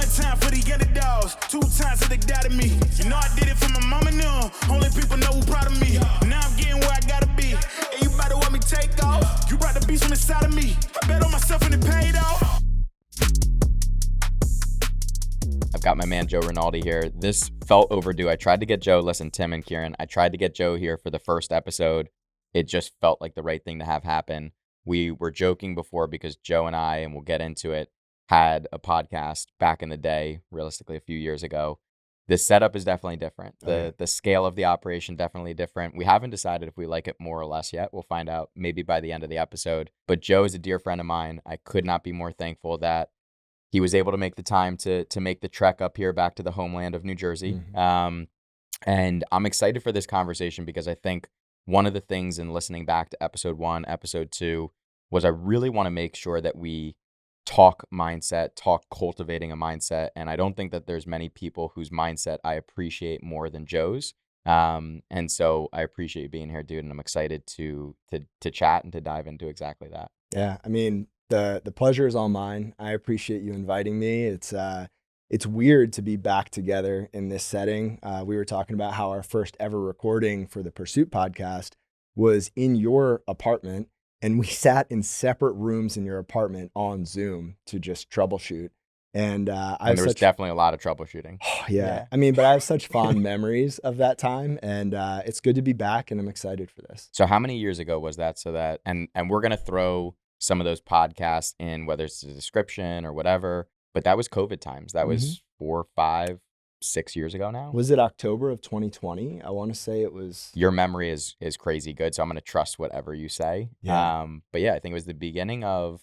time for the underdogs. 2 times that they doubted me. You know I did it for my mama and them. Only people know who proud of me. Now I'm getting where I gotta be. And you better want me take off. You brought the beast from inside of me. I bet on myself and it paid off. I've got my man Joe Rinaldi here. This felt overdue. I tried to get Joe, listen, Tim and Kieran, I tried to get Joe here for the first episode. It just felt like the right thing to have happen. We were joking before because Joe and I, and we'll get into it, had a podcast back in the day, realistically a few years ago. The setup is definitely different. The scale of the operation definitely different. We haven't decided if we like it more or less yet. We'll find out maybe by the end of the episode. But Joe is a dear friend of mine. I could not be more thankful that he was able to make the time to make the trek up here back to the homeland of New Jersey. Mm-hmm. And I'm excited for this conversation because I think one of the things in listening back to episode 1, episode 2, was I really want to make sure that we talk mindset, talk cultivating a mindset. And I don't think that there's many people whose mindset I appreciate more than Joe's. And so I appreciate you being here, dude. And I'm excited to chat and to dive into exactly that. Yeah, I mean, the pleasure is all mine. I appreciate you inviting me. It's weird to be back together in this setting. We were talking about how our first ever recording for the Pursuit podcast was in your apartment, and we sat in separate rooms in your apartment on Zoom to just troubleshoot. And there was definitely a lot of troubleshooting. Oh, yeah. I mean, but I have such fond memories of that time, and it's good to be back, and I'm excited for this. So how many years ago was that? And we're going to throw some of those podcasts in, whether it's the description or whatever, but that was COVID times. That was 4, 5, 6 years ago now. Was it October of 2020? I want to say it was. Your memory is crazy good, so I'm going to trust whatever you say. Yeah. But yeah, I think it was the beginning or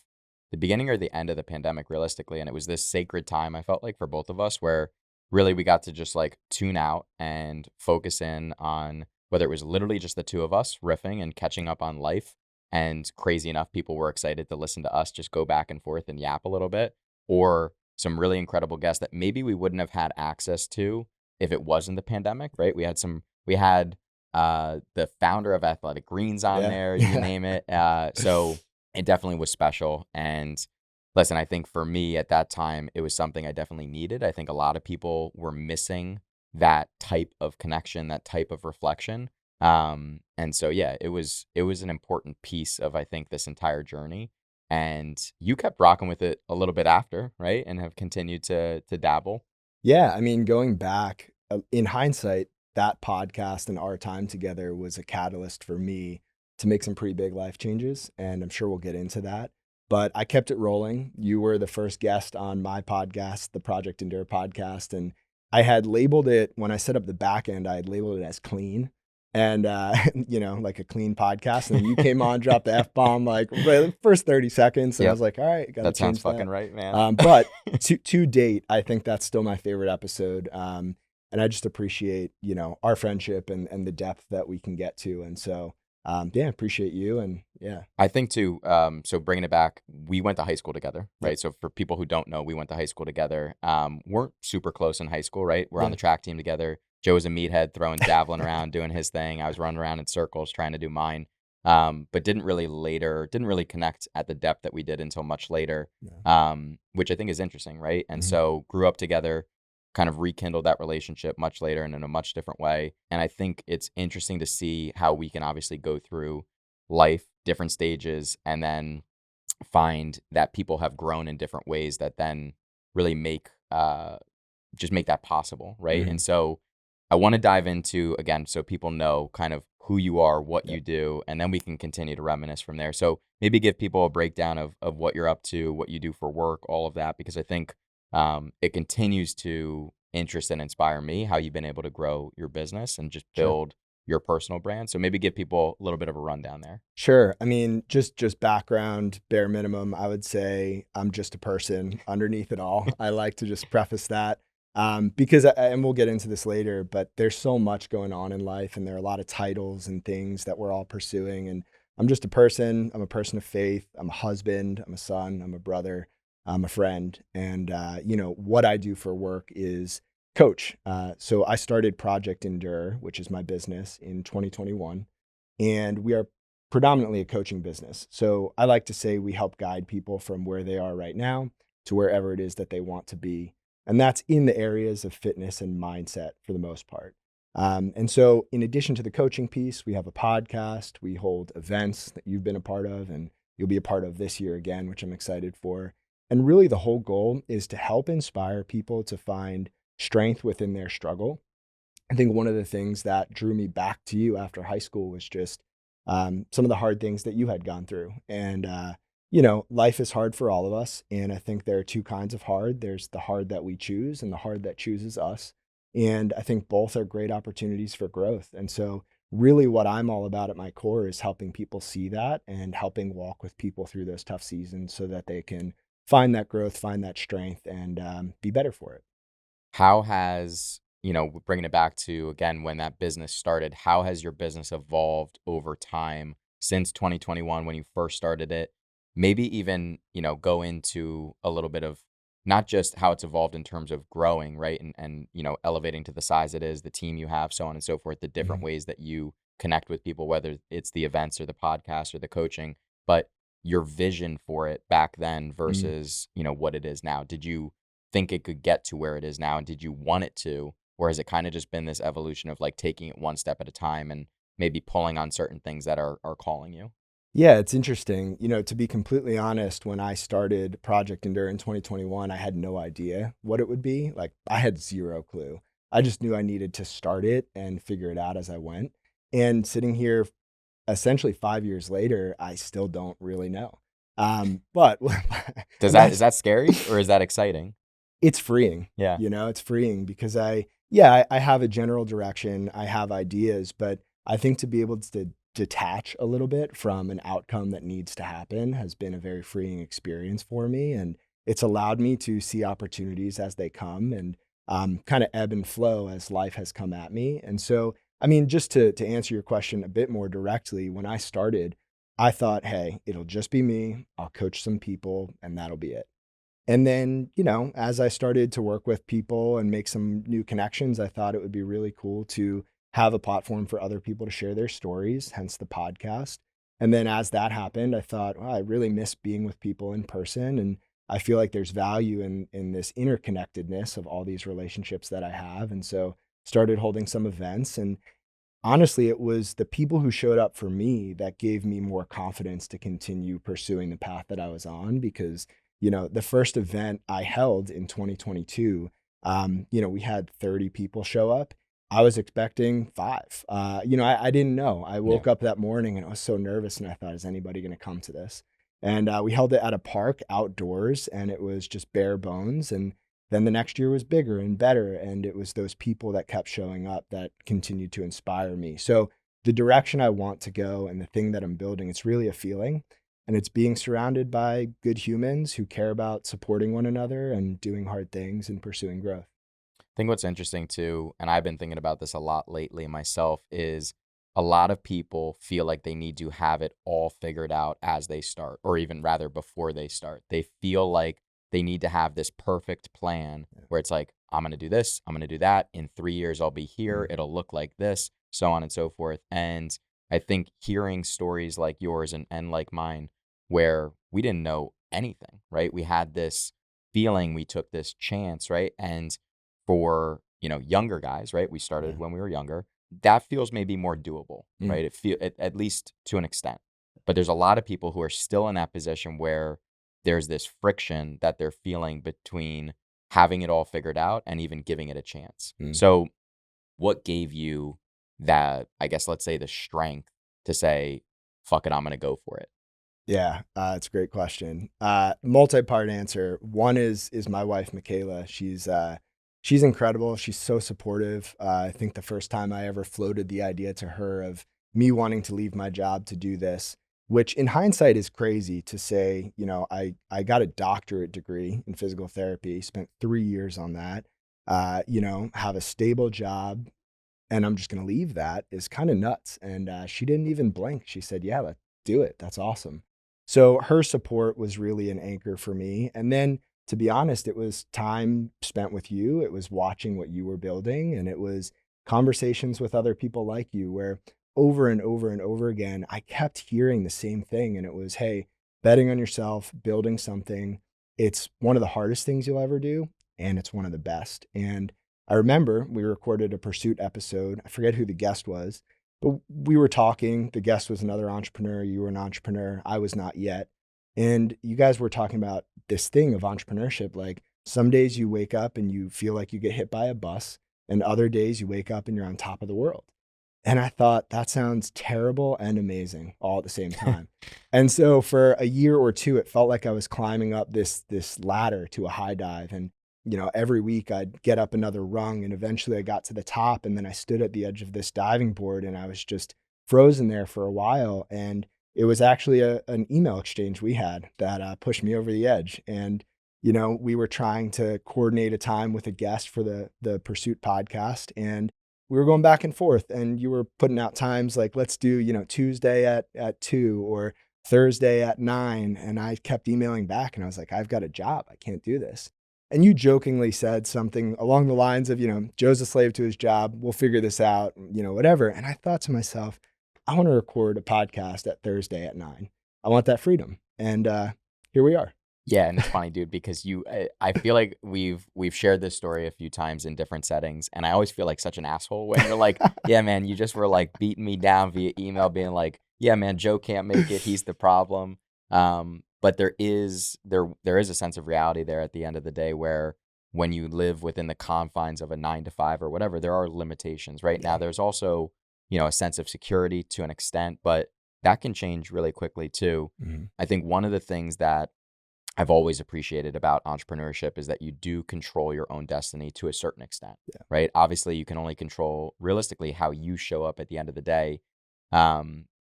the end of the pandemic, realistically, and it was this sacred time, I felt like, for both of us, where really we got to just like tune out and focus in on whether it was literally just the two of us riffing and catching up on life. And crazy enough, people were excited to listen to us just go back and forth and yap a little bit, or some really incredible guests that maybe we wouldn't have had access to if it wasn't the pandemic, right? We had the founder of Athletic Greens on there, you name it. So it definitely was special. And listen, I think for me at that time, it was something I definitely needed. I think a lot of people were missing that type of connection, that type of reflection. And so, yeah, it was an important piece of, I think, this entire journey. And you kept rocking with it a little bit after, right? And have continued to dabble. Yeah. I mean, going back in hindsight, that podcast and our time together was a catalyst for me to make some pretty big life changes. And I'm sure we'll get into that. But I kept it rolling. You were the first guest on my podcast, the Project Endure podcast. And I had labeled it, when I set up the back end, I had labeled it as clean. And, like a clean podcast. And then you came on, dropped the F-bomb, like the first 30 seconds. And I was like, all right, got to change that. That sounds fucking right, man. But to date, I think that's still my favorite episode. And I just appreciate, our friendship and the depth that we can get to. And so, appreciate you. And yeah. I think too, so bringing it back, we went to high school together, right? Yep. So for people who don't know, we went to high school together. Weren't super close in high school, right? We're on the track team together. Joe was a meathead throwing javelin around, doing his thing. I was running around in circles trying to do mine, but didn't really connect at the depth that we did until much later, which I think is interesting, right? And so grew up together, kind of rekindled that relationship much later and in a much different way. And I think it's interesting to see how we can obviously go through life, different stages, and then find that people have grown in different ways that then really make that possible, right? And so I want to dive into, again, so people know kind of who you are, what you do, and then we can continue to reminisce from there. So maybe give people a breakdown of what you're up to, what you do for work, all of that, because I think it continues to interest and inspire me how you've been able to grow your business and just build your personal brand. So maybe give people a little bit of a rundown there. Sure. I mean, just background, bare minimum, I would say I'm just a person underneath it all. I like to just preface that. Because, and we'll get into this later, but there's so much going on in life and there are a lot of titles and things that we're all pursuing. And I'm just a person. I'm a person of faith. I'm a husband. I'm a son. I'm a brother. I'm a friend. And, what I do for work is coach. So I started Project Endure, which is my business, in 2021. And we are predominantly a coaching business. So I like to say we help guide people from where they are right now to wherever it is that they want to be. And that's in the areas of fitness and mindset for the most part. And so, in addition to the coaching piece, we have a podcast. We hold events that you've been a part of, and you'll be a part of this year again, which I'm excited for. And really, the whole goal is to help inspire people to find strength within their struggle. I think one of the things that drew me back to you after high school was just some of the hard things that you had gone through. And, life is hard for all of us. And I think there are two kinds of hard. There's the hard that we choose and the hard that chooses us. And I think both are great opportunities for growth. And so, really, what I'm all about at my core is helping people see that and helping walk with people through those tough seasons so that they can find that growth, find that strength, and be better for it. How has, bringing it back to, again, when that business started, how has your business evolved over time since 2021 when you first started it? Maybe even, go into a little bit of not just how it's evolved in terms of growing, right? And elevating to the size it is, the team you have, so on and so forth, the different ways that you connect with people, whether it's the events or the podcast or the coaching, but your vision for it back then versus, what it is now. Did you think it could get to where it is now? And did you want it to? Or has it kind of just been this evolution of like taking it one step at a time and maybe pulling on certain things that are calling you? Yeah, it's interesting. To be completely honest, when I started Project Endure in 2021, I had no idea what it would be. Like, I had zero clue. I just knew I needed to start it and figure it out as I went. And sitting here essentially 5 years later, I still don't really know. But Is that scary or is that exciting? it's freeing. Yeah. It's freeing because I have a general direction, I have ideas, but I think to be able to detach a little bit from an outcome that needs to happen has been a very freeing experience for me. And it's allowed me to see opportunities as they come and kind of ebb and flow as life has come at me. And so, I mean, just to answer your question a bit more directly, when I started, I thought, hey, it'll just be me. I'll coach some people and that'll be it. And then, as I started to work with people and make some new connections, I thought it would be really cool to have a platform for other people to share their stories, hence the podcast. And then as that happened, I thought, I really miss being with people in person. And I feel like there's value in this interconnectedness of all these relationships that I have. And so started holding some events. And honestly, it was the people who showed up for me that gave me more confidence to continue pursuing the path that I was on because the first event I held in 2022, we had 30 people show up. I was expecting 5. I didn't know. I woke up that morning and I was so nervous and I thought, is anybody going to come to this? And we held it at a park outdoors and it was just bare bones. And then the next year was bigger and better. And it was those people that kept showing up that continued to inspire me. So the direction I want to go and the thing that I'm building, it's really a feeling. And it's being surrounded by good humans who care about supporting one another and doing hard things and pursuing growth. I think what's interesting too, and I've been thinking about this a lot lately myself, is a lot of people feel like they need to have it all figured out as they start, or even rather before they start. They feel like they need to have this perfect plan where it's like, I'm going to do this, I'm going to do that. In 3 years, I'll be here. It'll look like this, so on and so forth. And I think hearing stories like yours and like mine, where we didn't know anything, right? We had this feeling, we took this chance, right? And for, younger guys, right? We started when we were younger. That feels maybe more doable, right? It feel at least to an extent. But there's a lot of people who are still in that position where there's this friction that they're feeling between having it all figured out and even giving it a chance. So what gave you that, I guess, let's say the strength to say, fuck it, I'm going to go for it? Yeah, it's a great question. Multi-part answer. One is my wife, Michaela. She's incredible. She's so supportive. I think the first time I ever floated the idea to her of me wanting to leave my job to do this, which in hindsight is crazy to say, I got a doctorate degree in physical therapy, spent 3 years on that, have a stable job, and I'm just going to leave that is kind of nuts. And she didn't even blink. She said, yeah, let's do it. That's awesome. So her support was really an anchor for me. And then, to be honest, it was time spent with you. It was watching what you were building. And it was conversations with other people like you where over and over and over again, I kept hearing the same thing. And it was, hey, betting on yourself, building something, it's one of the hardest things you'll ever do, and it's one of the best. And I remember we recorded a Pursuit episode. I forget who the guest was, but we were talking. The guest was another entrepreneur. You were an entrepreneur. I was not yet. And you guys were talking about this thing of entrepreneurship. Like some days you wake up and you feel like you get hit by a bus, and other days you wake up and you're on top of the world. And I thought that sounds terrible and amazing all at the same time. And so for a year or two, it felt like I was climbing up this ladder to a high dive. And, every week I'd get up another rung, and eventually I got to the top. And then I stood at the edge of this diving board, and I was just frozen there for a while. And it was actually an email exchange we had that pushed me over the edge. And, we were trying to coordinate a time with a guest for the Pursuit podcast. And we were going back and forth, and you were putting out times like, let's do, Tuesday at 2 or Thursday at 9. And I kept emailing back, and I was like, I've got a job. I can't do this. And you jokingly said something along the lines of, Joe's a slave to his job. We'll figure this out, whatever. And I thought to myself, I want to record a podcast at Thursday at 9. I want that freedom. And here we are. Yeah, and it's funny, dude, because I feel like we've shared this story a few times in different settings, and I always feel like such an asshole when you're like, yeah, man, you just were like beating me down via email, being like, yeah, man, Joe can't make it, he's the problem. But there is a sense of reality there at the end of the day, where when you live within the confines of a 9 to 5 or whatever, there are limitations. Right now, there's also a sense of security to an extent, but that can change really quickly too. Mm-hmm. I think one of the things that I've always appreciated about entrepreneurship is that you do control your own destiny to a certain extent, right? Obviously, you can only control realistically how you show up at the end of the day.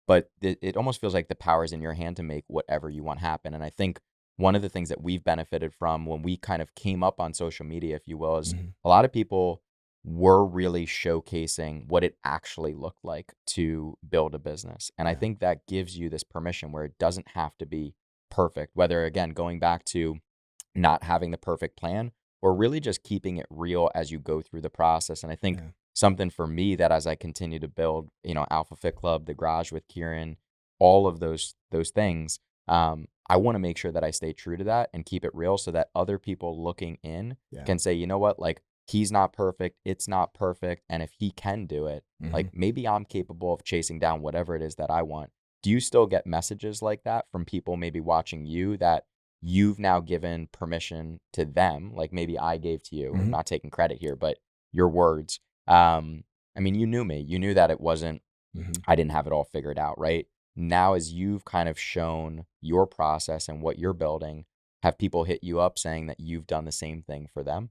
But it almost feels like the power is in your hand to make whatever you want happen. And I think one of the things that we've benefited from when we kind of came up on social media, if you will, is a lot of people were really showcasing what it actually looked like to build a business. And I think that gives you this permission where it doesn't have to be perfect, whether, again, going back to not having the perfect plan or really just keeping it real as you go through the process. And I think something for me that as I continue to build, Alpha Fit Club, the Garage with Kieran, all of those things, I want to make sure that I stay true to that and keep it real so that other people looking in can say, you know what, like, he's not perfect, it's not perfect. And if he can do it, like, maybe I'm capable of chasing down whatever it is that I want. Do you still get messages like that from people maybe watching you that you've now given permission to them? Like maybe I gave to you, I'm not taking credit here, but your words. I mean, you knew me. You knew that it wasn't, I didn't have it all figured out, right? Now, as you've kind of shown your process and what you're building, have people hit you up saying that you've done the same thing for them?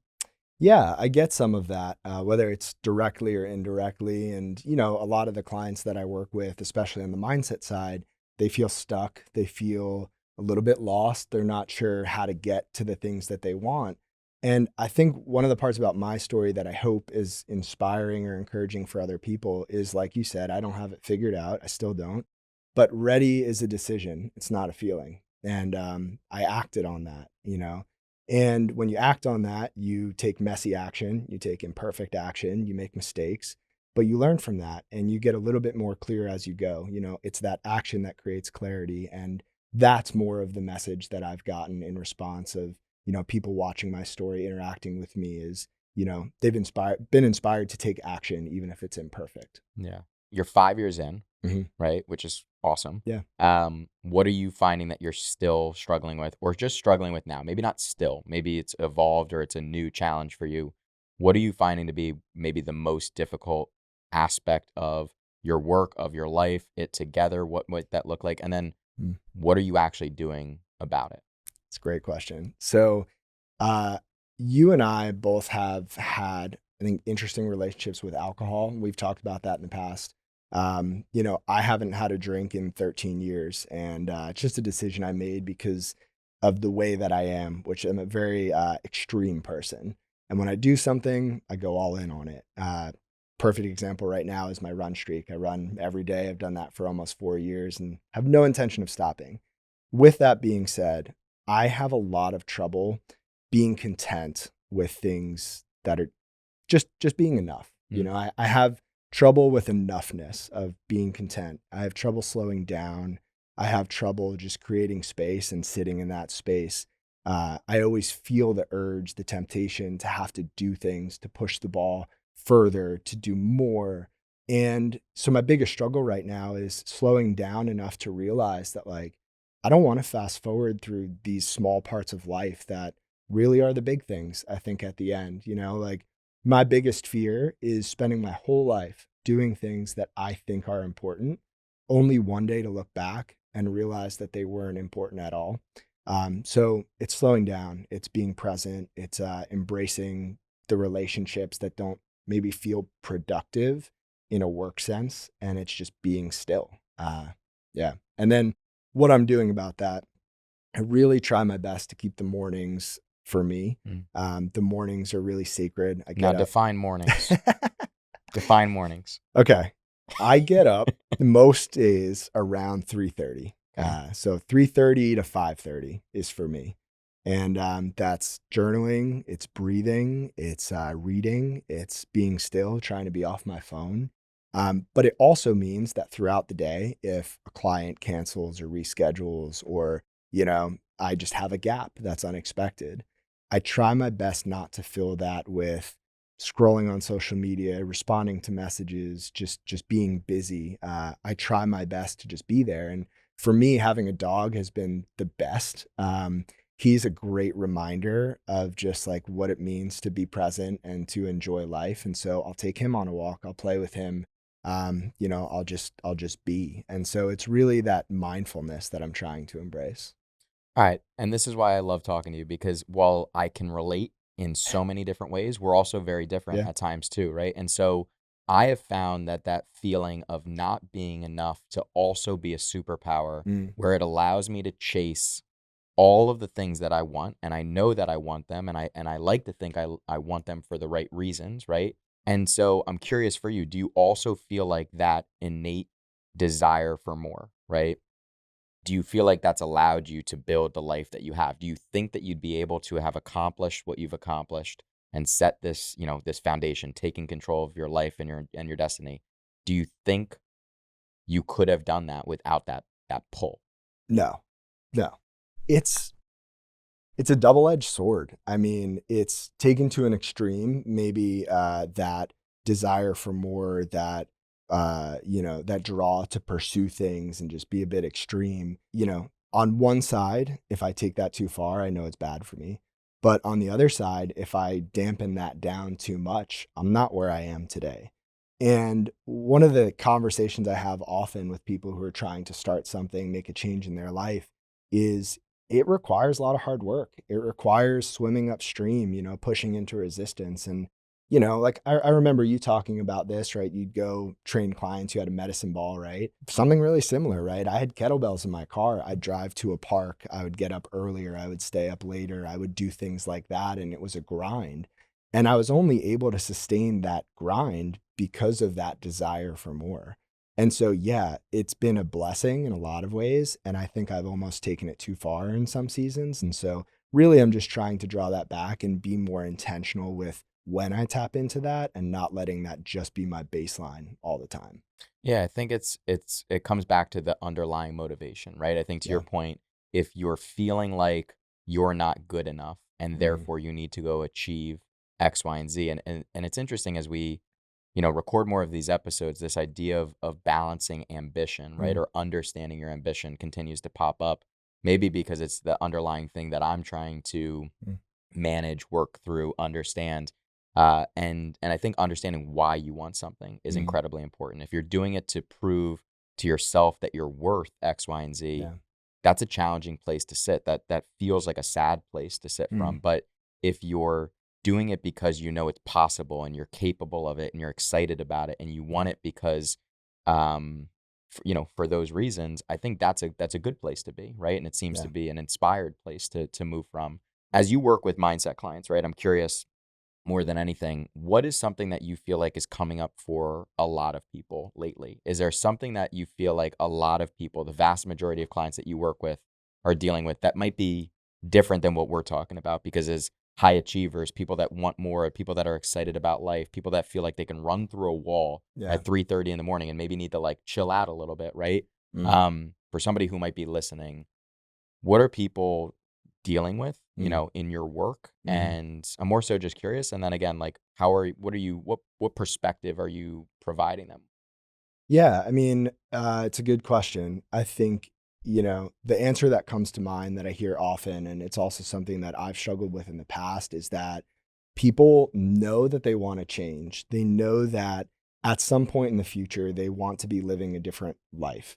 Yeah, I get some of that, whether it's directly or indirectly. And, a lot of the clients that I work with, especially on the mindset side, they feel stuck. They feel a little bit lost. They're not sure how to get to the things that they want. And I think one of the parts about my story that I hope is inspiring or encouraging for other people is, like you said, I don't have it figured out. I still don't. But ready is a decision. It's not a feeling. And I acted on that, And when you act on that, you take messy action, you take imperfect action, you make mistakes, but you learn from that and you get a little bit more clear as you go. It's that action that creates clarity. And that's more of the message that I've gotten in response of, people watching my story, interacting with me is, they've been inspired to take action, even if it's imperfect. Yeah. You're 5 years in, right? Which is awesome. Yeah. What are you finding that you're still struggling with or just struggling with now? Maybe not still, maybe it's evolved or it's a new challenge for you. What are you finding to be maybe the most difficult aspect of your work, of your life, it together? What might that look like? And then what are you actually doing about it? It's a great question. So you and I both have had, I think, interesting relationships with alcohol. We've talked about that in the past. I haven't had a drink in 13 years, and it's just a decision I made because of the way that I am, which I'm a very extreme person. And when I do something, I go all in on it. Perfect example right now is my run streak. I run every day. I've done that for almost 4 years and have no intention of stopping. With that being said, I have a lot of trouble being content with things that are just being enough. I have trouble with enoughness of being content. I have trouble slowing down. I have trouble just creating space and sitting in that space. I always feel the urge, the temptation to have to do things, to push the ball further, to do more. And so my biggest struggle right now is slowing down enough to realize that, like, I don't want to fast forward through these small parts of life that really are the big things, I think, at the end. Like, my biggest fear is spending my whole life doing things that I think are important, only one day to look back and realize that they weren't important at all. So it's slowing down, it's being present, it's embracing the relationships that don't maybe feel productive in a work sense, and it's just being still. Yeah. And then what I'm doing about that, I really try my best to keep the mornings for me. Mm. The mornings are really sacred. I Now get define mornings. Define mornings. Okay. I get up most days around 3:30. Okay. So 3:30 to 5:30 is for me. And that's journaling, it's breathing, it's reading, it's being still, trying to be off my phone. But it also means that throughout the day, if a client cancels or reschedules, or, I just have a gap that's unexpected, I try my best not to fill that with scrolling on social media, responding to messages, just being busy. I try my best to just be there. And for me, having a dog has been the best. He's a great reminder of just like what it means to be present and to enjoy life. And so I'll take him on a walk. I'll play with him. I'll just be. And so it's really that mindfulness that I'm trying to embrace. All right. And this is why I love talking to you, because while I can relate in so many different ways, we're also very different Yeah. at times too, right? And so I have found that feeling of not being enough to also be a superpower, Mm. where it allows me to chase all of the things that I want, and I know that I want them, and I like to think I want them for the right reasons, right? And so I'm curious for you, do you also feel like that innate desire for more, right? Do you feel like that's allowed you to build the life that you have? Do you think that you'd be able to have accomplished what you've accomplished and set this, this foundation, taking control of your life and your destiny? Do you think you could have done that without that pull? No, no. It's a double-edged sword. I mean, it's taken to an extreme, maybe that desire for more, that draw to pursue things and just be a bit extreme. On one side, if I take that too far, I know it's bad for me. But on the other side, if I dampen that down too much, I'm not where I am today. And one of the conversations I have often with people who are trying to start something, make a change in their life, is it requires a lot of hard work. It requires swimming upstream, pushing into resistance. And, like I remember you talking about this, right? You'd go train clients, you had a medicine ball, right? Something really similar, right? I had kettlebells in my car. I'd drive to a park. I would get up earlier. I would stay up later. I would do things like that. And it was a grind. And I was only able to sustain that grind because of that desire for more. And so, yeah, it's been a blessing in a lot of ways. And I think I've almost taken it too far in some seasons. And so, really, I'm just trying to draw that back and be more intentional with when I tap into that and not letting that just be my baseline all the time. Yeah, I think it comes back to the underlying motivation, right? I think to your Yeah. point, if you're feeling like you're not good enough and Mhm. therefore you need to go achieve X, Y, and Z. And it's interesting as we, record more of these episodes, this idea of balancing ambition, right? Mm. Or understanding your ambition continues to pop up. Maybe because it's the underlying thing that I'm trying to Mm. manage, work through, understand. And I think understanding why you want something is Mhm. incredibly important. If you're doing it to prove to yourself that you're worth X, Y, and Z, Yeah. that's a challenging place to sit. That feels like a sad place to sit from. Mm. But if you're doing it because you know it's possible and you're capable of it and you're excited about it and you want it because, for those reasons, I think that's a good place to be, right? And it seems Yeah. to be an inspired place to move from. As you work with mindset clients, right? I'm curious more than anything, what is something that you feel like is coming up for a lot of people lately? Is there something that you feel like a lot of people, the vast majority of clients that you work with, are dealing with that might be different than what we're talking about? Because as high achievers, people that want more, people that are excited about life, people that feel like they can run through a wall Yeah. at 3:30 in the morning and maybe need to like chill out a little bit, right? Mm. For somebody who might be listening, what are people dealing with you Mm. know, in your work? Mhm. And I'm more so just curious. And then again, like, what perspective are you providing them? Yeah, I mean, it's a good question. I think, the answer that comes to mind that I hear often, and it's also something that I've struggled with in the past, is that people know that they want to change. They know that at some point in the future, they want to be living a different life.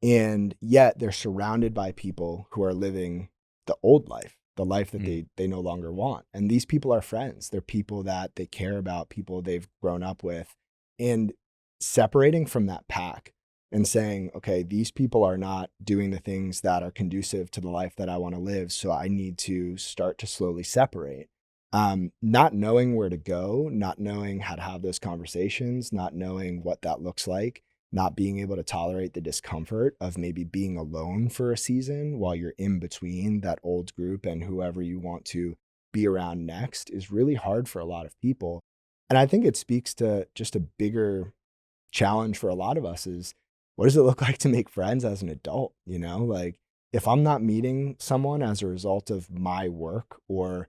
And yet they're surrounded by people who are living the old life, the life that Mm. they no longer want. And these people are friends. They're people that they care about, people they've grown up with. And separating from that pack and saying, okay, these people are not doing the things that are conducive to the life that I want to live. So I need to start to slowly separate. Not knowing where to go, not knowing how to have those conversations, not knowing what that looks like, not being able to tolerate the discomfort of maybe being alone for a season while you're in between that old group and whoever you want to be around next is really hard for a lot of people. And I think it speaks to just a bigger challenge for a lot of us is what does it look like to make friends as an adult? Like if I'm not meeting someone as a result of my work or,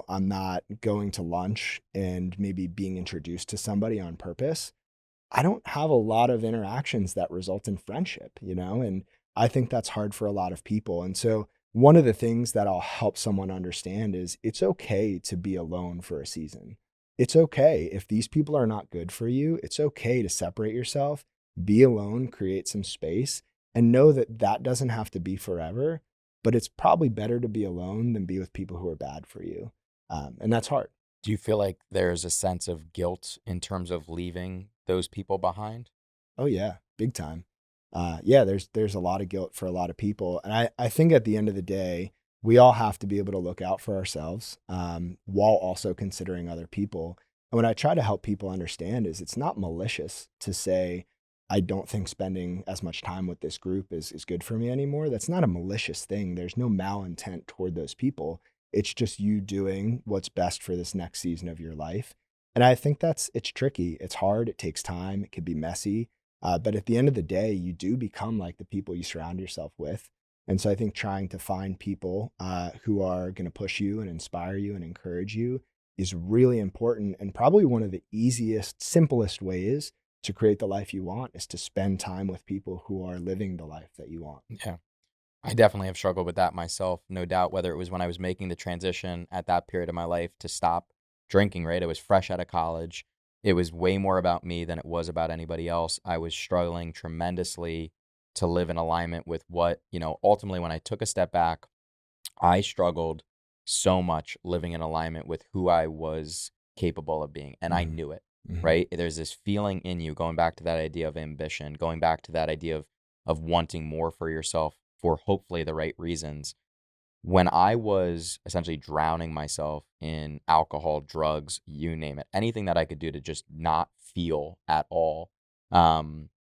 I'm not going to lunch and maybe being introduced to somebody on purpose, I don't have a lot of interactions that result in friendship, and I think that's hard for a lot of people. And so, one of the things that I'll help someone understand is it's okay to be alone for a season. It's okay if these people are not good for you. It's okay to separate yourself, be alone, create some space, and know that that doesn't have to be forever. But it's probably better to be alone than be with people who are bad for you. And that's hard. Do you feel like there's a sense of guilt in terms of leaving those people behind? Oh yeah, big time. Yeah, there's a lot of guilt for a lot of people, and I think at the end of the day, we all have to be able to look out for ourselves, while also considering other people. And what I try to help people understand is it's not malicious to say I don't think spending as much time with this group is good for me anymore. That's not a malicious thing. There's no malintent toward those people. It's just you doing what's best for this next season of your life. And I think it's tricky. It's hard. It takes time. It can be messy. But at the end of the day, you do become like the people you surround yourself with. And so I think trying to find people who are going to push you and inspire you and encourage you is really important. And probably one of the easiest, simplest ways to create the life you want is to spend time with people who are living the life that you want. Yeah. I definitely have struggled with that myself, no doubt, whether it was when I was making the transition at that period of my life to stop drinking, right? I was fresh out of college. It was way more about me than it was about anybody else. I was struggling tremendously to live in alignment with what, ultimately when I took a step back, I struggled so much living in alignment with who I was capable of being. And I Mhm. knew it, Mhm. right? There's this feeling in you, going back to that idea of ambition, going back to that idea of wanting more for yourself for hopefully the right reasons. When I was essentially drowning myself in alcohol, drugs, you name it, anything that I could do to just not feel at all, um,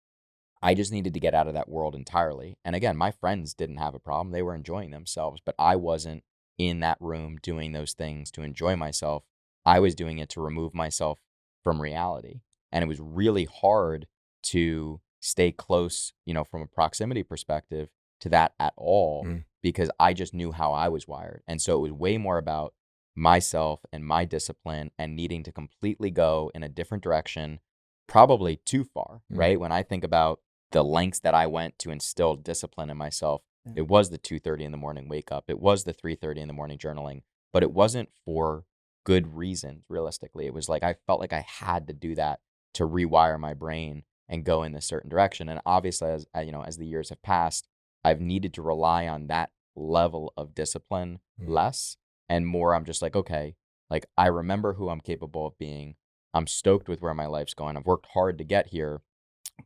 I just needed to get out of that world entirely. And again, my friends didn't have a problem. They were enjoying themselves, but I wasn't in that room doing those things to enjoy myself. I was doing it to remove myself from reality. And it was really hard to stay close, from a proximity perspective to that at all Mm. because I just knew how I was wired. And so it was way more about myself and my discipline and needing to completely go in a different direction, probably too far, Mm. right? When I think about the lengths that I went to instill discipline in myself. Yeah. It was the 2:30 in the morning wake up. It was the 3:30 in the morning journaling, but it wasn't for good reasons, realistically. It was like I felt like I had to do that to rewire my brain and go in this certain direction. And obviously, as the years have passed, I've needed to rely on that level of discipline Mm. less and more. I'm just like, okay, like I remember who I'm capable of being. I'm stoked with where my life's going. I've worked hard to get here,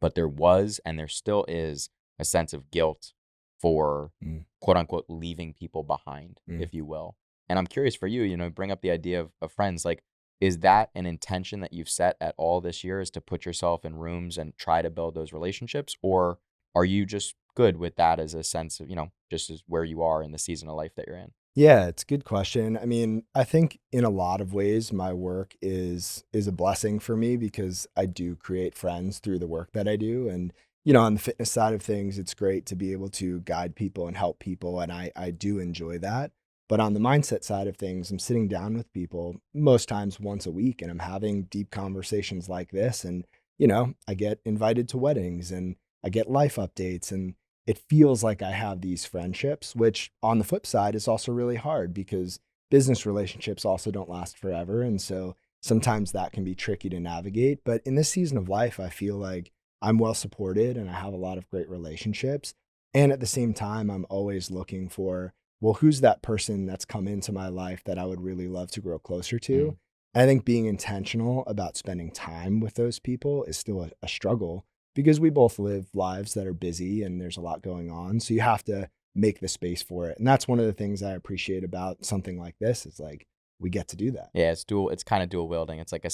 but there was and there still is a sense of guilt for Mm. quote unquote leaving people behind, Mm. if you will. And I'm curious for you, bring up the idea of friends. Like, is that an intention that you've set at all this year is to put yourself in rooms and try to build those relationships? Or are you just good with that as a sense of, just as where you are in the season of life that you're in? Yeah, it's a good question. I mean, I think in a lot of ways my work is a blessing for me because I do create friends through the work that I do. And, on the fitness side of things, it's great to be able to guide people and help people. And I do enjoy that. But on the mindset side of things, I'm sitting down with people most times once a week, and I'm having deep conversations like this. And, I get invited to weddings and I get life updates, and it feels like I have these friendships, which on the flip side is also really hard because business relationships also don't last forever. And so sometimes that can be tricky to navigate. But in this season of life, I feel like I'm well supported and I have a lot of great relationships. And at the same time, I'm always looking for, well, who's that person that's come into my life that I would really love to grow closer to? Mm. And I think being intentional about spending time with those people is still a struggle because we both live lives that are busy and there's a lot going on. So you have to make the space for it. And that's one of the things I appreciate about something like this is like we get to do that. Yeah, it's kind of dual wielding. It's like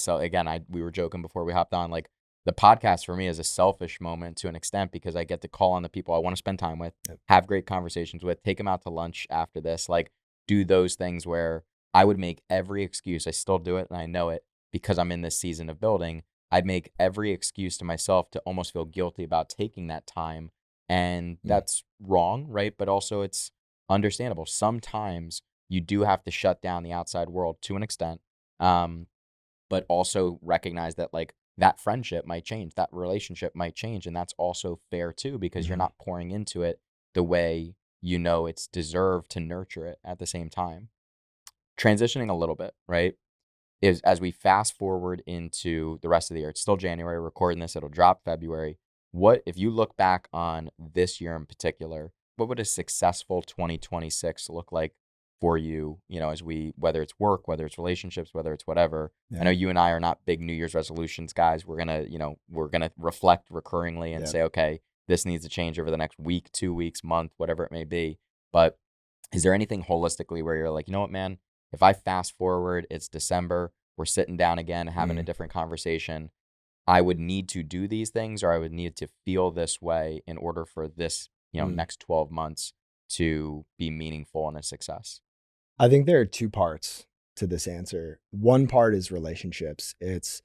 we were joking before we hopped on, like the podcast for me is a selfish moment to an extent because I get to call on the people I want to spend time with, Yep. have great conversations with, take them out to lunch after this, like do those things where I would make every excuse. I still do it and I know it because I'm in this season of building. I'd make every excuse to myself to almost feel guilty about taking that time. And that's wrong, right? But also it's understandable. Sometimes you do have to shut down the outside world to an extent, but also recognize that like that friendship might change, that relationship might change. And that's also fair too, because you're not pouring into it the way it's deserved to nurture it at the same time. Transitioning a little bit, right? Is as we fast forward into the rest of the year, it's still January, recording this, it'll drop February. What, if you look back on this year in particular, what would a successful 2026 look like for you, as whether it's work, whether it's relationships, whether it's whatever. Yeah. I know you and I are not big New Year's resolutions guys. We're gonna reflect recurringly and say, okay, this needs to change over the next week, 2 weeks, month, whatever it may be. But is there anything holistically where you're like, you know what, man, if I fast forward, it's December, we're sitting down again, having a different conversation, I would need to do these things, or I would need to feel this way in order for this, next 12 months to be meaningful and a success? I think there are two parts to this answer. One part is relationships. It's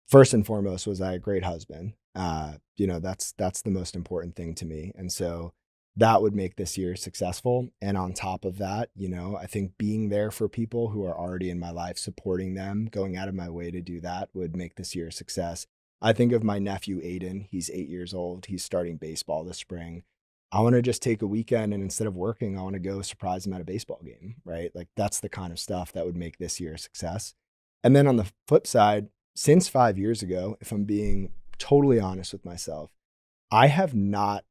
first and foremost, was I a great husband? That's the most important thing to me. And so that would make this year successful. And on top of that, I think being there for people who are already in my life, supporting them, going out of my way to do that would make this year a success. I think of my nephew, Aiden. He's 8 years old. He's starting baseball this spring. I want to just take a weekend and instead of working, I want to go surprise him at a baseball game, right? Like that's the kind of stuff that would make this year a success. And then on the flip side, since 5 years ago, if I'm being totally honest with myself, I have not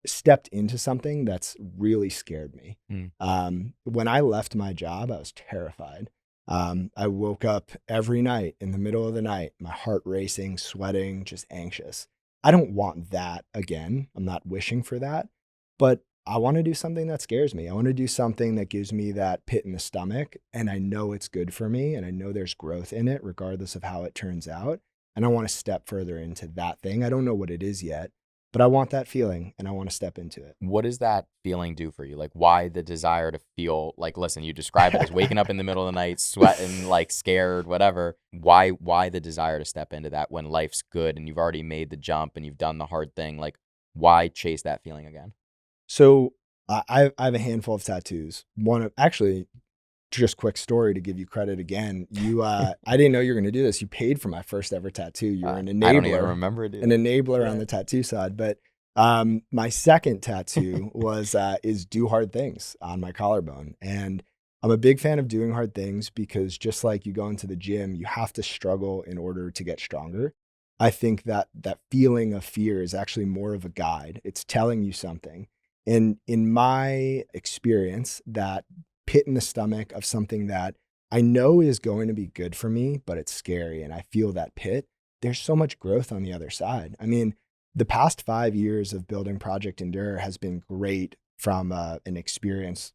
stepped into something that's really scared me. When I left my job, I was terrified. I woke up every night in the middle of the night, my heart racing, sweating, just anxious. I don't want that again. I'm not wishing for that, but I want to do something that scares me. I want to do something that gives me that pit in the stomach, and I know it's good for me, and I know there's growth in it, regardless of how it turns out. And I want to step further into that thing. I don't know what it is yet, but I want that feeling, and I want to step into it. What does that feeling do for you? Like, why the desire to feel like, listen, you describe it as waking up in the middle of the night, sweating, like scared, whatever. Why the desire to step into that when life's good and you've already made the jump and you've done the hard thing? Like, why chase that feeling again? So I have a handful of tattoos. Just quick story to give you credit again. I didn't know you were going to do this. You paid for my first ever tattoo. You were an enabler. I don't even remember it. An enabler on the tattoo side. But my second tattoo is do hard things on my collarbone. And I'm a big fan of doing hard things because just like you go into the gym, you have to struggle in order to get stronger. I think that feeling of fear is actually more of a guide. It's telling you something. And in my experience, that pit in the stomach of something that I know is going to be good for me, but it's scary and I feel that pit, there's so much growth on the other side. I mean, the past 5 years of building Project Endure has been great from an experience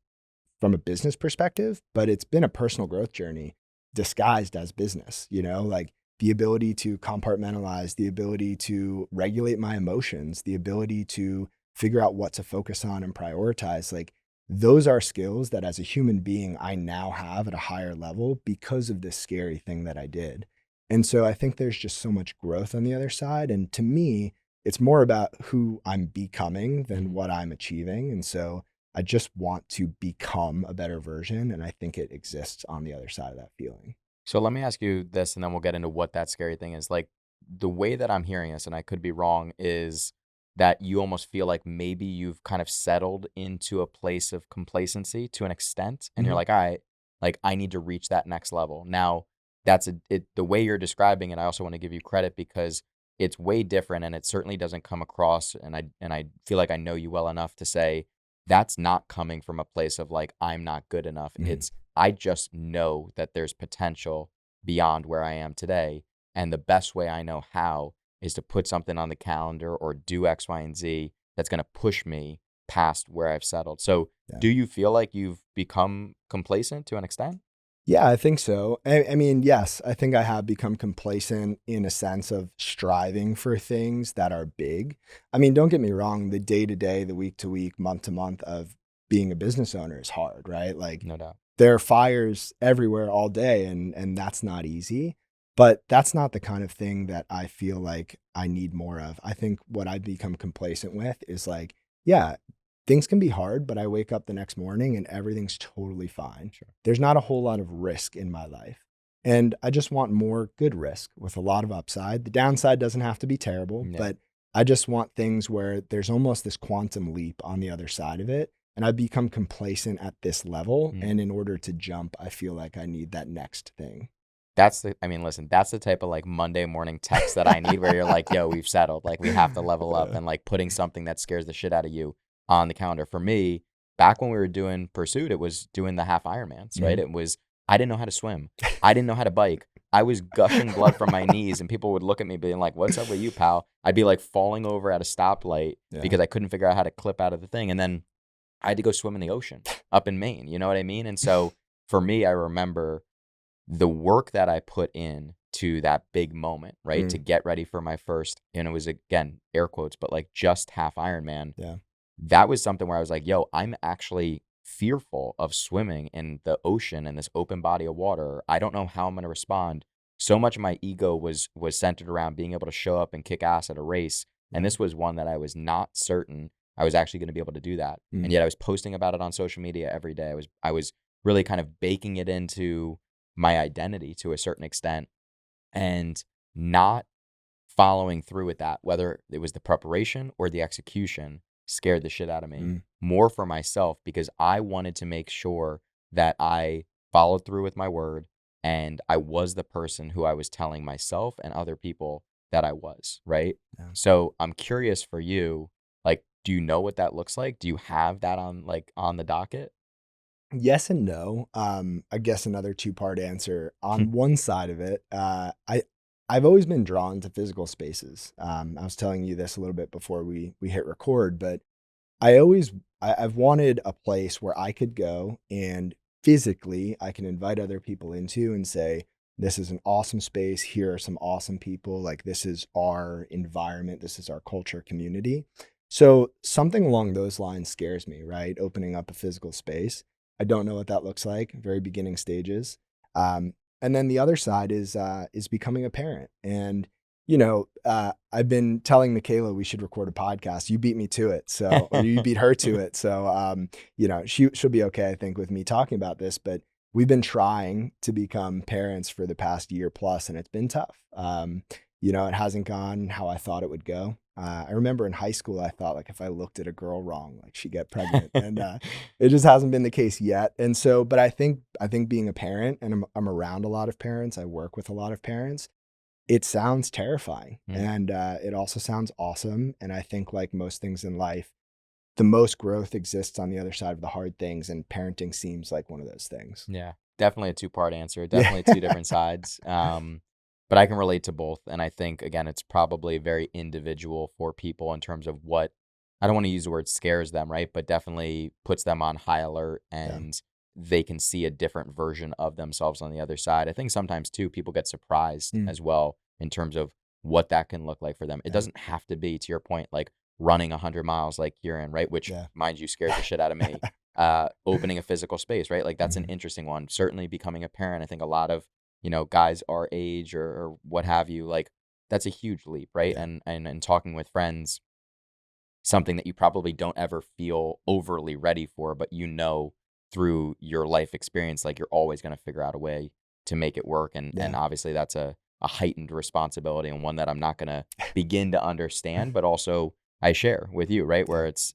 from a business perspective, but it's been a personal growth journey disguised as business, like the ability to compartmentalize, the ability to regulate my emotions, the ability to figure out what to focus on and prioritize. Like, those are skills that as a human being, I now have at a higher level because of this scary thing that I did. And so I think there's just so much growth on the other side. And to me, it's more about who I'm becoming than what I'm achieving. And so I just want to become a better version. And I think it exists on the other side of that feeling. So let me ask you this, and then we'll get into what that scary thing is. Like, the way that I'm hearing this, and I could be wrong, is that you almost feel like maybe you've kind of settled into a place of complacency to an extent, and you're Mhm. like, all right, like I need to reach that next level. Now, the way you're describing it. I also want to give you credit because it's way different, and it certainly doesn't come across. And I feel like I know you well enough to say that's not coming from a place of like I'm not good enough. Mhm. I just know that there's potential beyond where I am today. And the best way I know how is to put something on the calendar or do X, Y, and Z that's going to push me past where I've settled. So, Yeah. do you feel like you've become complacent to an extent? Yeah, I think so. I mean, yes, I think I have become complacent in a sense of striving for things that are big. I mean, don't get me wrong, the day to day, the week to week, month to month of being a business owner is hard, right? Like No doubt. there are fires everywhere all day and that's not easy. But that's not the kind of thing that I feel like I need more of. I think what I've become complacent with is like, yeah, things can be hard, but I wake up the next morning and everything's totally fine. Sure. There's not a whole lot of risk in my life. And I just want more good risk with a lot of upside. The downside doesn't have to be terrible, Yeah. but I just want things where there's almost this quantum leap on the other side of it. And I've become complacent at this level. Mm. And in order to jump, I feel like I need that next thing. I mean, listen, that's the type of like Monday morning text that I need where you're like, yo, we've settled. Like, we have to level up, and like putting something that scares the shit out of you on the calendar. For me, back when we were doing Pursuit, it was doing the half Ironmans, right? I didn't know how to swim. I didn't know how to bike. I was gushing blood from my knees, and people would look at me being like, what's up with you, pal? I'd be like falling over at a stoplight Yeah. because I couldn't figure out how to clip out of the thing. And then I had to go swim in the ocean up in Maine. You know what I mean? And so for me, I remember the work that I put in to that big moment, right? To get ready for my first, and it was again, air quotes, but like just half Ironman. Yeah. That was something where I was like, yo, I'm actually fearful of swimming in the ocean in this open body of water. I don't know how I'm going to respond. So much of my ego was centered around being able to show up and kick ass at a race. And this was one that I was not certain I was actually going to be able to do that. And yet I was posting about it on social media every day. I was really kind of baking it into my identity to a certain extent, and not following through with that, whether it was the preparation or the execution, scared the shit out of me more for myself, because I wanted to make sure that I followed through with my word and I was the person who I was telling myself and other people that I was, right? Yeah. So I'm curious for you, like, do you know what that looks like? Do you have that on the docket? Yes and no. I guess another two-part answer. On one side of it, I've always been drawn to physical spaces. I was telling you this a little bit before we hit record, but I've wanted a place where I could go and physically I can invite other people into and say, this is an awesome space. Here are some awesome people. Like, this is our environment. This is our culture, community. So something along those lines scares me, right? Opening up a physical space. I don't know what that looks like, very beginning stages. And then the other side is becoming a parent. And, I've been telling Michaela we should record a podcast. You beat me to it. So, or you beat her to it. So, she'll be okay, I think, with me talking about this, but we've been trying to become parents for the past year plus, and it's been tough. It hasn't gone how I thought it would go. I remember in high school, I thought like if I looked at a girl wrong, like she'd get pregnant, and it just hasn't been the case yet. And so, but I think being a parent, and I'm around a lot of parents, I work with a lot of parents. It sounds terrifying, and it also sounds awesome. And I think, like most things in life, the most growth exists on the other side of the hard things, and parenting seems like one of those things. Yeah, definitely a two-part answer. Definitely two different sides. But I can relate to both. And I think, again, it's probably very individual for people in terms of what, I don't want to use the word scares them, right? But definitely puts them on high alert, and they can see a different version of themselves on the other side. I think sometimes too, people get surprised as well in terms of what that can look like for them. It doesn't have to be, to your point, like running 100 miles like you're in, right? Which, mind you, scares the shit out of me. Opening a physical space, right? Like that's an interesting one. Certainly becoming a parent. I think a lot of, guys our age or what have you, like that's a huge leap, right? And talking with friends, something that you probably don't ever feel overly ready for, but through your life experience, like you're always going to figure out a way to make it work. And obviously that's a heightened responsibility, and one that I'm not going to begin to understand, but also I share with you, right? Where it's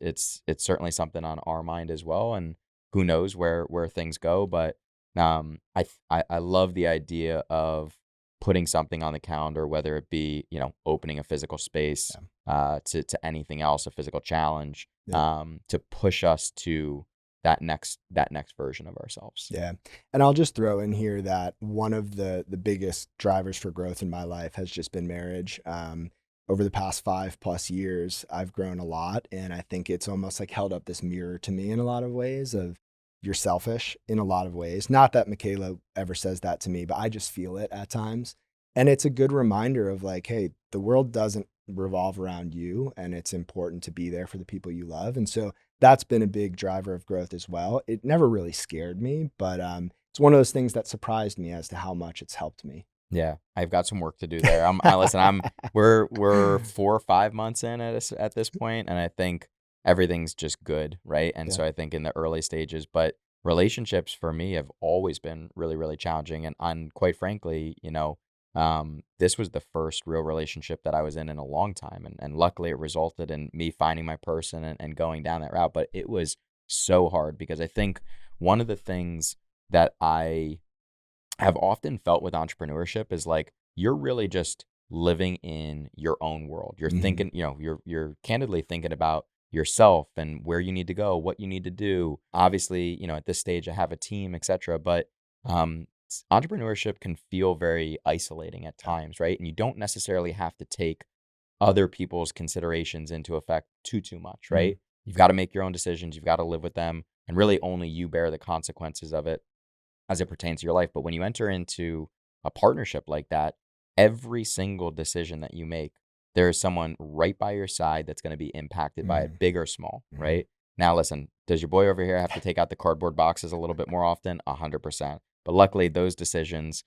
certainly something on our mind as well. And who knows where things go, but I love the idea of putting something on the calendar, whether it be, opening a physical space, to anything else, a physical challenge, to push us to that next version of ourselves. Yeah. And I'll just throw in here that one of the biggest drivers for growth in my life has just been marriage. Over the past 5+ years, I've grown a lot. And I think it's almost like held up this mirror to me in a lot of ways of you're selfish in a lot of ways. Not that Michaela ever says that to me, but I just feel it at times. And it's a good reminder of like, hey, the world doesn't revolve around you, and it's important to be there for the people you love. And so that's been a big driver of growth as well. It never really scared me, but it's one of those things that surprised me as to how much it's helped me. Yeah, I've got some work to do there. We're 4 or 5 months in at this point, and I think everything's just good, right? And so I think in the early stages, but relationships for me have always been really, really challenging. And quite frankly, this was the first real relationship that I was in a long time. And luckily it resulted in me finding my person and going down that route. But it was so hard because I think one of the things that I have often felt with entrepreneurship is like, you're really just living in your own world. You're thinking, you're candidly thinking about yourself and where you need to go, what you need to do. Obviously, at this stage I have a team, etc. But entrepreneurship can feel very isolating at times, right? And you don't necessarily have to take other people's considerations into effect too much, right? You've got to make your own decisions. You've got to live with them, and really only you bear the consequences of it as it pertains to your life. But when you enter into a partnership like that, every single decision that you make, there is someone right by your side that's going to be impacted by it, big or small, right? Now, listen, does your boy over here have to take out the cardboard boxes a little bit more often? 100%. But luckily, those decisions,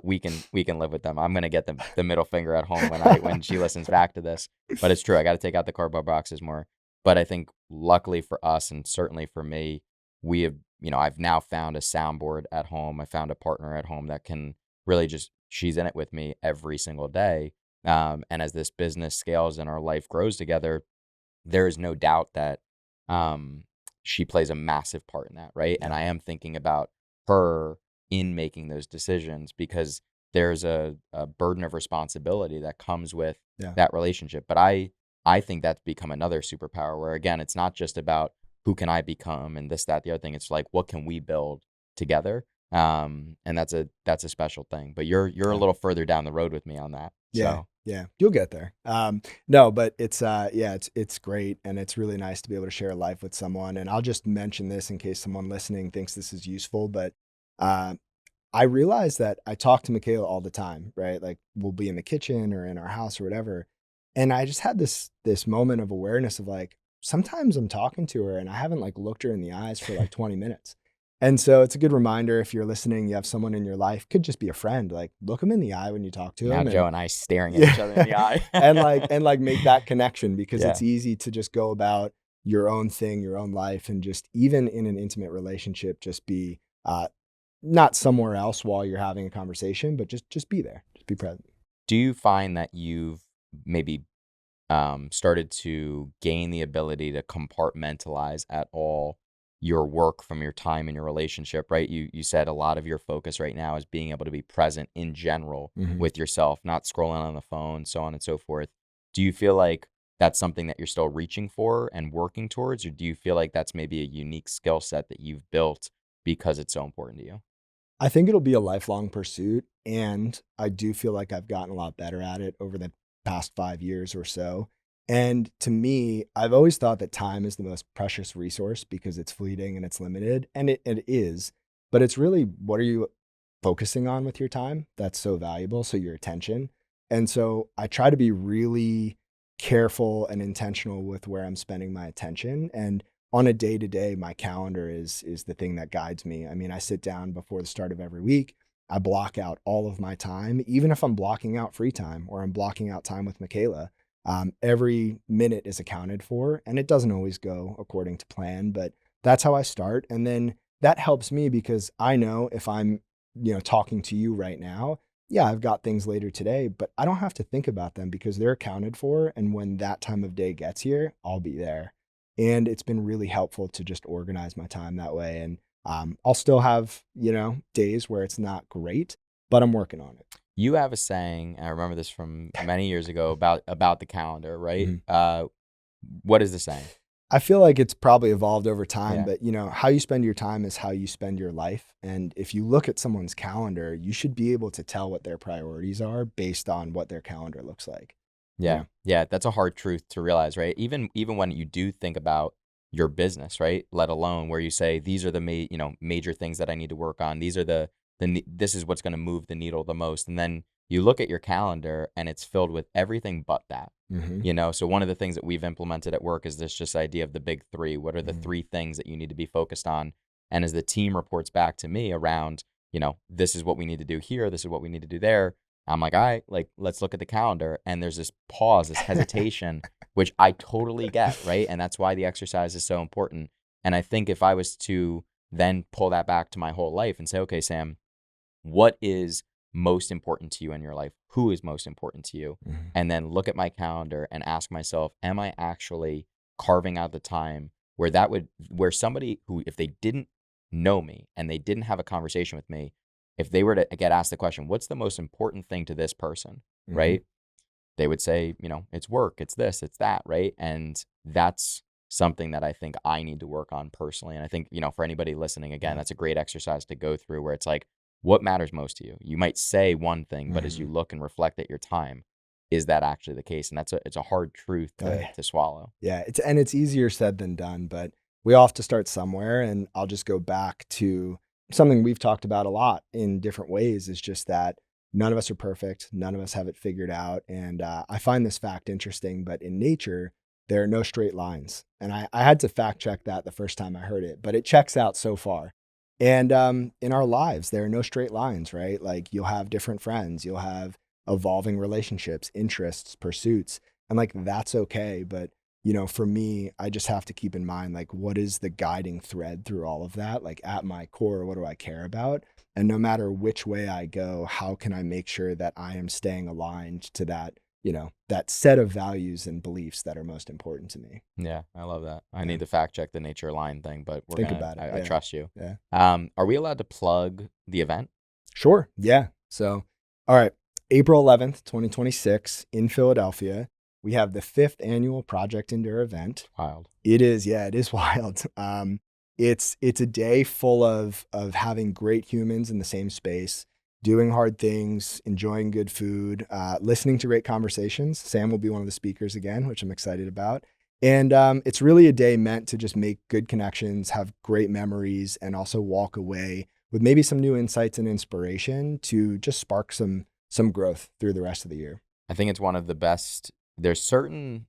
we can live with them. I'm going to get the middle finger at home when she listens back to this. But it's true. I got to take out the cardboard boxes more. But I think luckily for us, and certainly for me, we have, I've now found a soundboard at home. I found a partner at home that can really she's in it with me every single day. And as this business scales and our life grows together, there is no doubt that she plays a massive part in that, right? And I am thinking about her in making those decisions because there's a burden of responsibility that comes with that relationship. But I think that's become another superpower where, again, it's not just about who can I become and this, that, the other thing. It's like, what can we build together? And that's a special thing. But you're a little further down the road with me on that. Yeah. Yeah, you'll get there. No, but it's great. And it's really nice to be able to share a life with someone. And I'll just mention this in case someone listening thinks this is useful, but I realize that I talk to Michaela all the time, right? Like we'll be in the kitchen or in our house or whatever. And I just had this moment of awareness of like, sometimes I'm talking to her and I haven't like looked her in the eyes for like 20 minutes. And so it's a good reminder if you're listening, you have someone in your life, could just be a friend, like look them in the eye when you talk to them. Now Joe and I staring at each other in the eye. and make that connection because it's easy to just go about your own thing, your own life, and just even in an intimate relationship, just be not somewhere else while you're having a conversation, but just be there, just be present. Do you find that you've maybe started to gain the ability to compartmentalize at all your work from your time in your relationship, right? You said a lot of your focus right now is being able to be present in general with yourself, not scrolling on the phone, so on and so forth. Do you feel like that's something that you're still reaching for and working towards, or do you feel like that's maybe a unique skill set that you've built because it's so important to you? I think it'll be a lifelong pursuit, and I do feel like I've gotten a lot better at it over the past 5 years or so. And to me, I've always thought that time is the most precious resource because it's fleeting and it's limited, and it is, but it's really, what are you focusing on with your time? That's so valuable. So your attention. And so I try to be really careful and intentional with where I'm spending my attention. And on a day-to-day, my calendar is the thing that guides me. I mean, I sit down before the start of every week. I block out all of my time, even if I'm blocking out free time or I'm blocking out time with Michaela. Every minute is accounted for, and it doesn't always go according to plan, but that's how I start. And then that helps me because I know if I'm, talking to you right now, yeah, I've got things later today, but I don't have to think about them because they're accounted for. And when that time of day gets here, I'll be there. And it's been really helpful to just organize my time that way. And I'll still have, days where it's not great, but I'm working on it. You have a saying, and I remember this from many years ago about the calendar, right? What is the saying? I feel like it's probably evolved over time, Yeah. but how you spend your time is how you spend your life. And if you look at someone's calendar, you should be able to tell what their priorities are based on what their calendar looks like. Yeah. Yeah. That's a hard truth to realize, right? Even when you do think about your business, right? Let alone where you say, these are the major things that I need to work on. These are this is what's going to move the needle the most. And then you look at your calendar and it's filled with everything but that. So one of the things that we've implemented at work is this just idea of the big three. What are the three things that you need to be focused on? And as the team reports back to me around, this is what we need to do here, this is what we need to do there, I'm like, all right, like, let's look at the calendar. And there's this pause, this hesitation, which I totally get, right? And that's why the exercise is so important. And I think if I was to then pull that back to my whole life and say, okay, Sam, what is most important to you in your life? Who is most important to you? And then look at my calendar and ask myself, am I actually carving out the time where somebody who, if they didn't know me and they didn't have a conversation with me, if they were to get asked the question, what's the most important thing to this person, right? They would say, it's work, it's this, it's that, right? And that's something that I think I need to work on personally. And I think, for anybody listening, again, that's a great exercise to go through where it's like, what matters most to you? You might say one thing, but as you look and reflect at your time, is that actually the case? And it's a hard truth to swallow. Yeah, it's easier said than done, but we all have to start somewhere. And I'll just go back to something we've talked about a lot in different ways, is just that none of us are perfect. None of us have it figured out. And I find this fact interesting, but in nature, there are no straight lines. And I had to fact check that the first time I heard it, but it checks out so far. And in our lives, there are no straight lines, right? Like, you'll have different friends, you'll have evolving relationships, interests, pursuits, and like, that's okay. But, for me, I just have to keep in mind, like, what is the guiding thread through all of that? Like, at my core, what do I care about? And no matter which way I go, how can I make sure that I am staying aligned to that, that set of values and beliefs that are most important to me? Yeah, I love that. I need to fact check the nature line thing, but Think about it. I trust you. Yeah. Are we allowed to plug the event? Sure. Yeah. So, all right, April 11th, 2026 in Philadelphia, we have the 5th annual Project Endure event. Wild. It is wild. It's a day full of having great humans in the same space, doing hard things, enjoying good food, listening to great conversations. Sam will be one of the speakers again, which I'm excited about. And it's really a day meant to just make good connections, have great memories, and also walk away with maybe some new insights and inspiration to just spark some growth through the rest of the year. I think it's one of the best. There's certain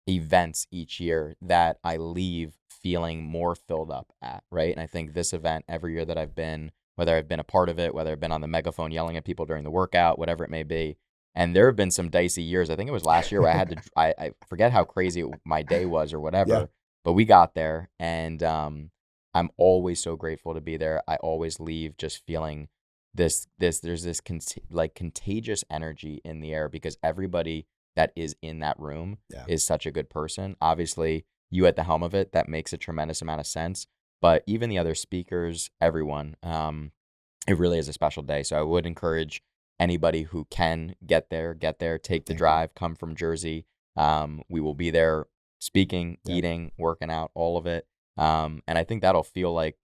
events each year that I leave feeling more filled up at, right? And I think this event, every year that I've been, whether I've been a part of it, whether I've been on the megaphone yelling at people during the workout, whatever it may be. And there have been some dicey years. I think it was last year where I had to, I forget how crazy my day was or whatever, but we got there. And I'm always so grateful to be there. I always leave just feeling there's this contagious energy in the air because everybody that is in that room is such a good person. Obviously, you at the helm of it, that makes a tremendous amount of sense. But even the other speakers, everyone, it really is a special day. So I would encourage anybody who can get there, take the drive, come from Jersey. We will be there speaking, eating, working out, all of it. And I think that'll feel like,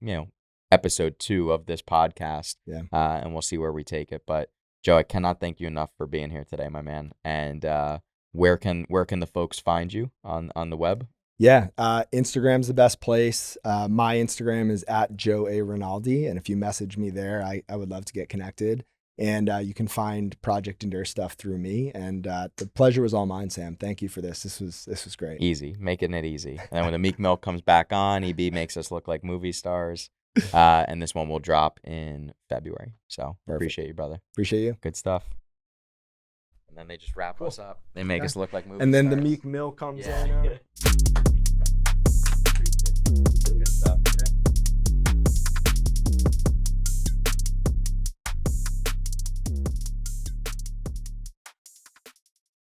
episode 2 of this podcast. And we'll see where we take it. But Joe, I cannot thank you enough for being here today, my man. And where can the folks find you on the web? Yeah, Instagram's the best place. My Instagram is at Joe Rinaldi, and if you message me there, I would love to get connected. And you can find Project Endure stuff through me. And the pleasure was all mine, Sam. Thank you for this. This was great. Easy, making it easy. And then when the Meek Milk comes back on, EB makes us look like movie stars. And this one will drop in February. So appreciate you, brother. Appreciate you. Good stuff. and then they just wrap us up. They make Yeah. us look like movie And then the stars. Meek Mill comes Yeah. in. Good stuff.